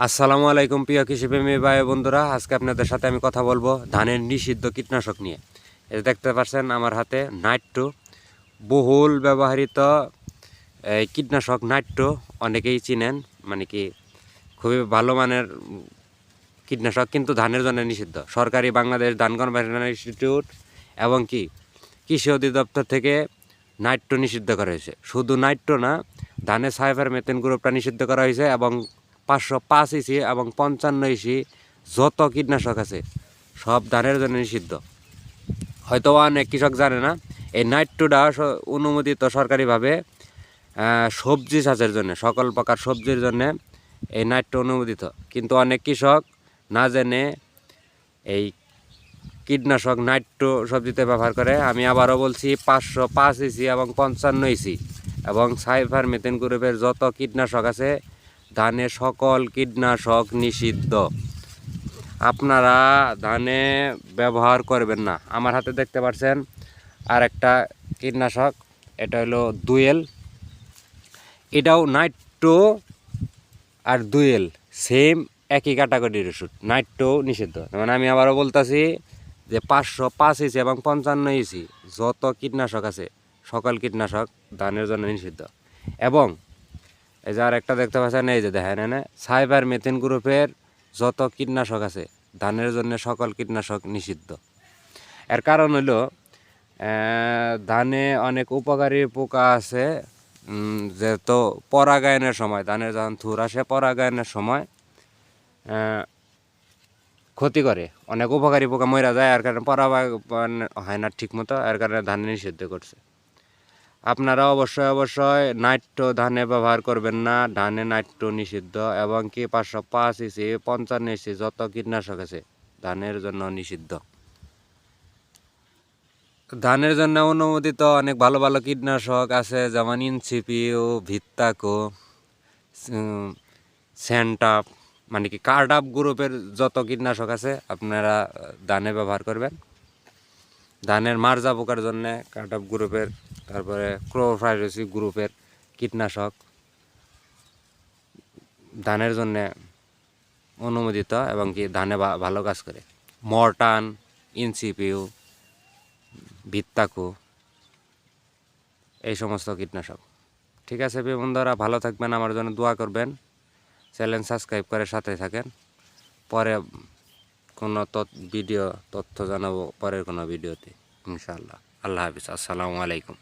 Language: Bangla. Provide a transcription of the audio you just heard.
আসসালামু আলাইকুম প্রিয় কৃষিপ্রেমী ভাই বন্ধুরা, আজকে আপনাদের সাথে আমি কথা বলবো ধানের নিষিদ্ধ কীটনাশক নিয়ে। এই দেখতে পাচ্ছেন আমার হাতে নাইট্রো, বহুল ব্যবহৃত এই কীটনাশক নাইট্রো। অনেকেই চিনেন, মানে কি খুবই ভালো মানের কীটনাশক, কিন্তু ধানের জন্য নিষিদ্ধ। সরকারি বাংলাদেশ ধান গবেষণা ইনস্টিটিউট এবং কি কৃষি অধিদপ্তর থেকে নাইট্রো নিষিদ্ধ করা হয়েছে। শুধু নাইট্রো না, ধানের সাইফারমেথ্রিন গ্রুপটা নিষিদ্ধ করা হয়েছে এবং 505 ইসি এবং 55 ইসি যত কীটনাশক আছে সব ধানের জন্য নিষিদ্ধ। হয়তো অনেক কৃষক জানে না, এই নাইট্রোটা অনুমোদিত সরকারিভাবে সবজি চাষের জন্য, সকল প্রকার সবজির জন্য এই নাইট্রো অনুমোদিত। কিন্তু অনেক কৃষক না জেনে এই কীটনাশক নাইট্রো সবজিতে ব্যবহার করে। আমি আবারও বলছি, 505 ইসি এবং 55 ইসি এবং সাইফারমেথ্রিন গ্রুপের যত কীটনাশক আছে ধানে সকল কীটনাশক নিষিদ্ধ। আপনারা ধানে ব্যবহার করবেন না। আমার হাতে দেখতে পাচ্ছেন আর একটা কীটনাশক, এটা হলো ডুয়েল। এটাও নাইট্রো আর ডুয়েল সেম একই ক্যাটাগরির ওষুধ, নাইট্রো নিষিদ্ধ। মানে আমি আবারও বলতেছি যে 505 ইসি এবং 55 ইসি যত কীটনাশক আছে সকল কীটনাশক ধানের জন্য নিষিদ্ধ। এবং এই যে আর একটা দেখতে পাচ্ছেন, এই যে দেখেন এনে সাইফারমেথ্রিন গ্রুপের যত কীটনাশক আছে ধানের জন্য সকল কীটনাশক নিষিদ্ধ। এর কারণ হলো ধানে অনেক উপকারী পোকা আছে, যেহেতু পরাগায়নের সময় ধানের যখন থুর আসে পরাগায়নের সময় ক্ষতি করে, অনেক উপকারী পোকা মরা যায়। এর কারণে পরাগায়ন হয় না ঠিক মতো, এর কারণে ধানে নিষিদ্ধ করছে। আপনারা অবশ্যই নাইট্রো ধানে ব্যবহার করবেন না, ধানে নাইট্রো নিষিদ্ধ। এবং কি 505 ইসি 55 ইসি যত কীটনাশক আছে ধানের জন্য নিষিদ্ধ। ধানের জন্য অনুমোদিত অনেক ভালো ভালো কীটনাশক আছে, যেমন ইনসিপিউ, ভিত্তাকো, স্যান্টাপ, মানে কি কার্ডাপ গ্রুপের যত কীটনাশক আছে আপনারা ধানে ব্যবহার করবেন। ধানের মারজা পোকার জন্য কার্ডাপ গ্রুপের, তারপরে ক্লোরোফাইরিস গ্রুপের কীটনাশক ধানের জন্য অনুমোদিত এবং কি ধানে ভালো কাজ করে। মর্টান, ইনসিপিউ, ভিত্তাকু, এই সমস্ত কীটনাশক। ঠিক আছে প্রিয় বন্ধুরা, ভালো থাকবেন, আমার জন্য দোয়া করবেন, চ্যানেল সাবস্ক্রাইব করে সাথে থাকেন। পরে কোনো তথ্য জানাবো পরের কোনো ভিডিওতে ইনশাআল্লাহ। আল্লাহ হাফিজ, আসসালামু আলাইকুম।